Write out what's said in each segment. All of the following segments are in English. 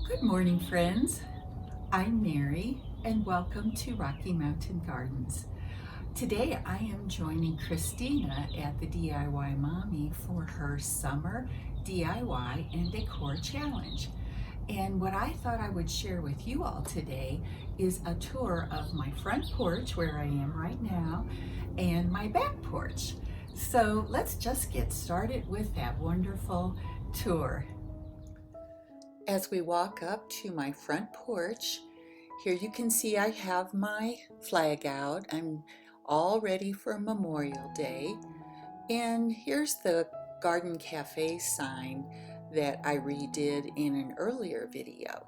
Good morning, friends. I'm Mary, and welcome to Rocky Mountain Gardens. Today I am joining Christina at the DIY Mommy for her summer DIY and decor challenge. And what I thought I would share with you all today is a tour of my front porch, where I am right now, and my back porch. So let's just get started with that wonderful tour. As we walk up to my front porch, here you can see I have my flag out. I'm all ready for Memorial Day. And here's the Garden Cafe sign that I redid in an earlier video.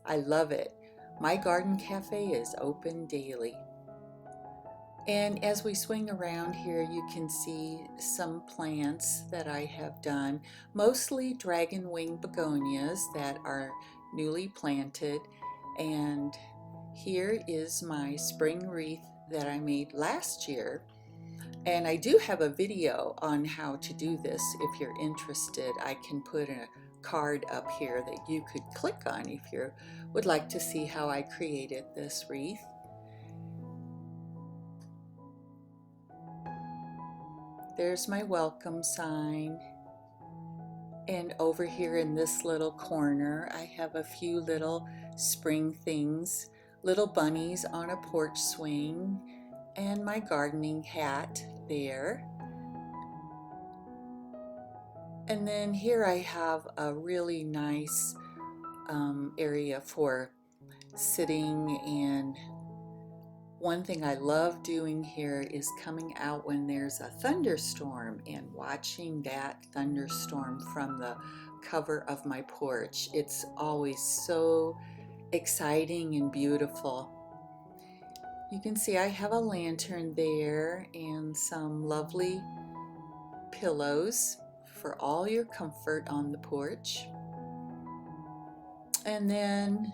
I love it. My Garden Cafe is open daily. And as we swing around here, you can see some plants that I have done, mostly dragon wing begonias that are newly planted. And here is my spring wreath that I made last year. And I do have a video on how to do this. If you're interested, I can put a card up here that you could click on if you would like to see how I created this wreath. There's my welcome sign. And over here in this little corner, I have a few little spring things, little bunnies on a porch swing, and my gardening hat there. And then here I have a really nice area for sitting, and one thing I love doing here is coming out when there's a thunderstorm and watching that thunderstorm from the cover of my porch. It's always so exciting and beautiful. You can see I have a lantern there and some lovely pillows for all your comfort on the porch. And then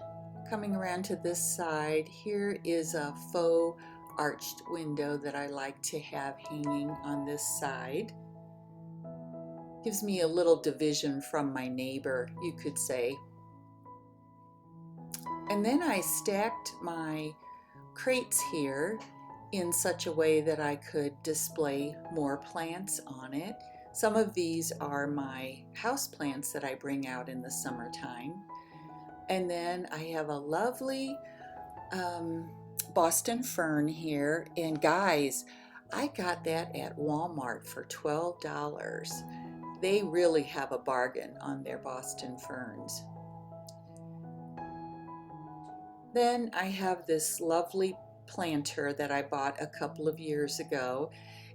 coming around to this side, here is a faux arched window that I like to have hanging on this side. Gives me a little division from my neighbor, you could say. And then I stacked my crates here in such a way that I could display more plants on it. Some of these are my house plants that I bring out in the summertime. And then I have a lovely Boston fern here. And guys, I got that at Walmart for $12. They really have a bargain on their Boston ferns. Then I have this lovely planter that I bought a couple of years ago.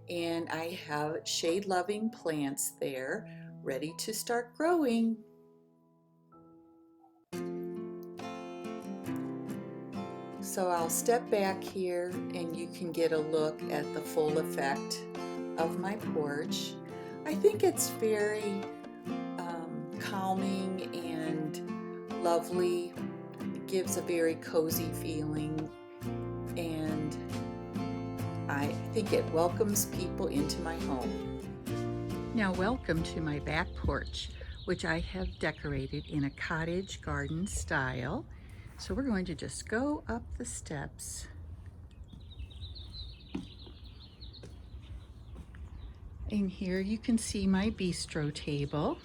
And I have shade-loving plants there ready to start growing. So I'll step back here and you can get a look at the full effect of my porch. I think it's very calming and lovely. It gives a very cozy feeling, and I think it welcomes people into my home. Now welcome to my back porch, which I have decorated in a cottage garden style. So we're going to just go up the steps. And here you can see my bistro table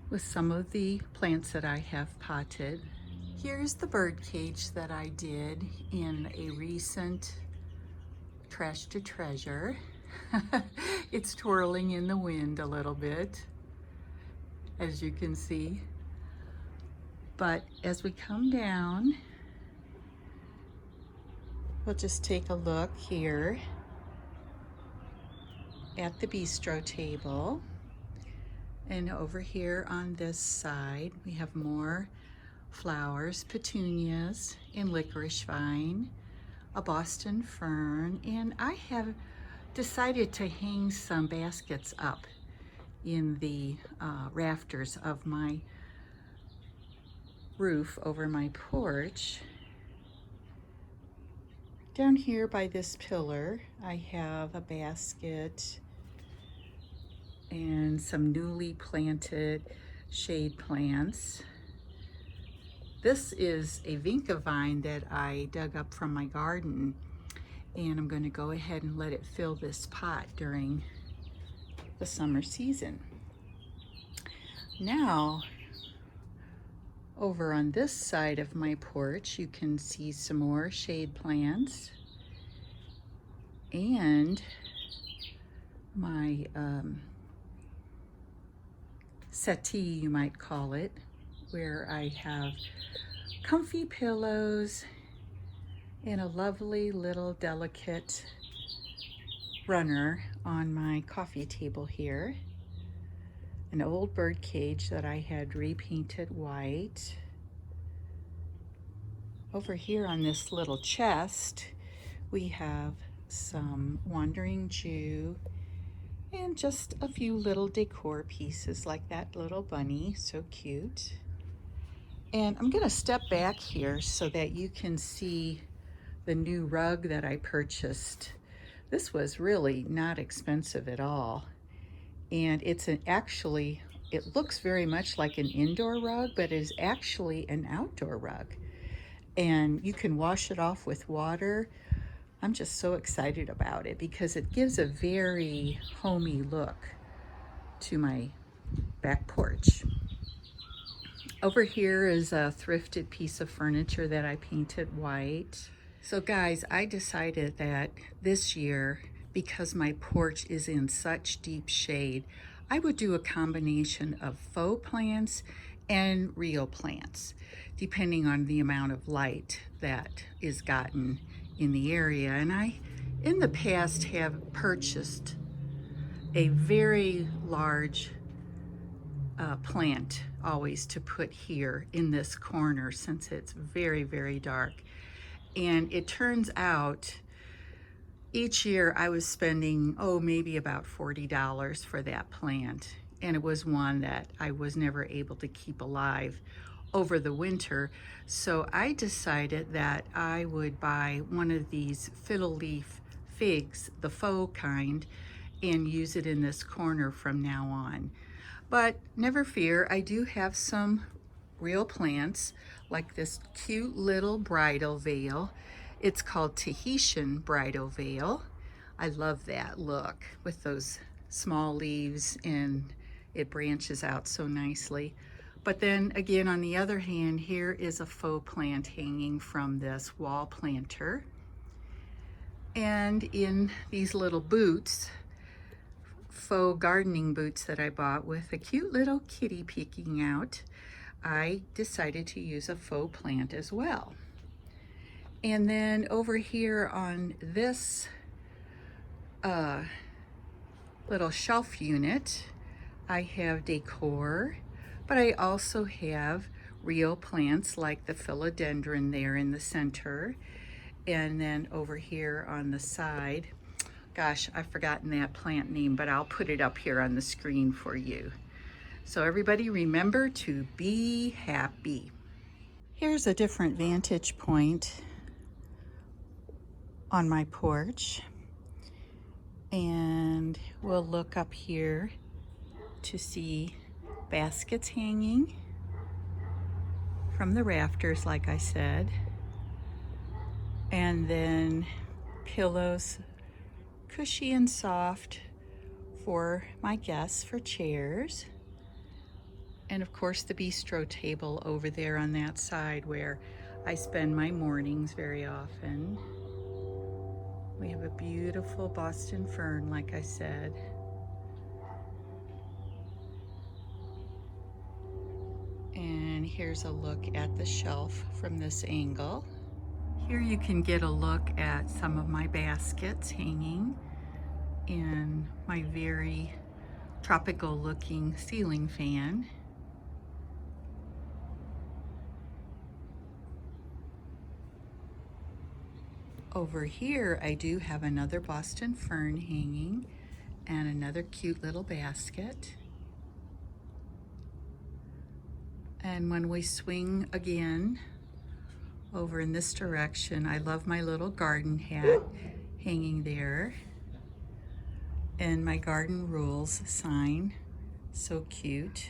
with some of the plants that I have potted. Here's the bird cage that I did in a recent Trash to Treasure. It's twirling in the wind a little bit, as you can see. But as we come down, we'll just take a look here at the bistro table. And over here on this side, we have more flowers, petunias and licorice vine, a Boston fern, and I have decided to hang some baskets up in the rafters of my roof over my porch. Down here by this pillar, I have a basket and some newly planted shade plants. This is a vinca vine that I dug up from my garden, and I'm going to go ahead and let it fill this pot during the summer season. Now, over on this side of my porch, you can see some more shade plants and my settee, you might call it, where I have comfy pillows and a lovely little delicate runner on my coffee table here. An old bird cage that I had repainted white. Over here on this little chest, we have some Wandering Jew and just a few little decor pieces like that little bunny, so cute. And I'm gonna step back here so that you can see the new rug that I purchased. This was really not expensive at all. And it's actually, it looks very much like an indoor rug, but it is actually an outdoor rug. And you can wash it off with water. I'm just so excited about it because it gives a very homey look to my back porch. Over here is a thrifted piece of furniture that I painted white. So guys, I decided that this year, because my porch is in such deep shade, I would do a combination of faux plants and real plants, depending on the amount of light that is gotten in the area. And I, in the past, have purchased a very large plant always to put here in this corner since it's very, very dark. And it turns out each year I was spending, maybe about $40 for that plant. And it was one that I was never able to keep alive over the winter. So I decided that I would buy one of these fiddle leaf figs, the faux kind, and use it in this corner from now on. But never fear, I do have some real plants, like this cute little bridal veil. It's called Tahitian bridal veil. I love that look with those small leaves, and it branches out so nicely. But then again, on the other hand, here is a faux plant hanging from this wall planter. And in these little boots, faux gardening boots that I bought with a cute little kitty peeking out, I decided to use a faux plant as well. And then over here on this little shelf unit, I have decor, but I also have real plants like the philodendron there in the center. And then over here on the side, gosh, I've forgotten that plant name, but I'll put it up here on the screen for you. So everybody remember to be happy. Here's a different vantage point on my porch. And we'll look up here to see baskets hanging from the rafters, like I said. And then pillows, cushy and soft for my guests for chairs. And of course the bistro table over there on that side where I spend my mornings very often. We have a beautiful Boston fern, like I said. And here's a look at the shelf from this angle. Here you can get a look at some of my baskets hanging in my very tropical looking ceiling fan. Over here I do have another Boston fern hanging and another cute little basket. And when we swing again over in this direction, I love my little garden hat hanging there. And my garden rules sign, so cute.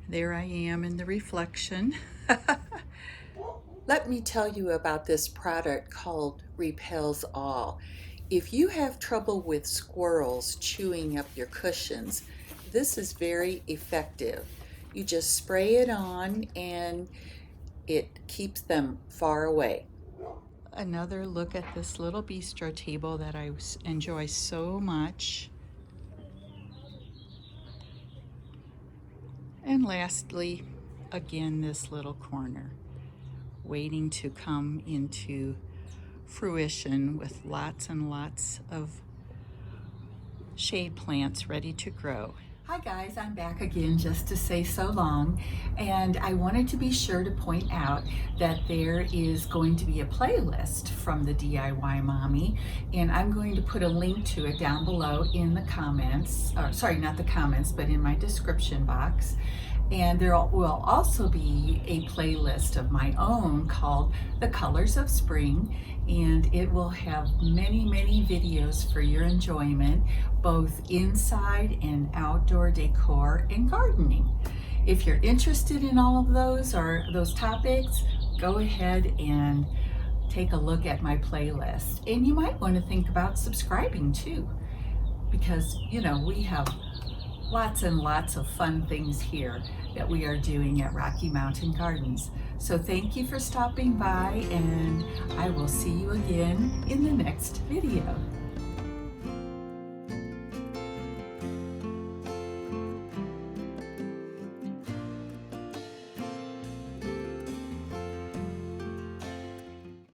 There I am in the reflection. Let me tell you about this product called Repels All. If you have trouble with squirrels chewing up your cushions, this is very effective. You just spray it on and it keeps them far away. Another look at this little bistro table that I enjoy so much. And lastly, again, this little corner, waiting to come into fruition with lots and lots of shade plants ready to grow. Hi guys, I'm back again just to say so long, and I wanted to be sure to point out that there is going to be a playlist from the DIY Mommy, and I'm going to put a link to it down below in the comments, sorry, not the comments, but in my description box. And there will also be a playlist of my own called The Colors of Spring, and it will have many, many videos for your enjoyment, both inside and outdoor decor and gardening. If you're interested in all of those or those topics, go ahead and take a look at my playlist. And you might want to think about subscribing too, because you know we have lots and lots of fun things here that we are doing at Rocky Mountain Gardens. So thank you for stopping by, and I will see you again in the next video.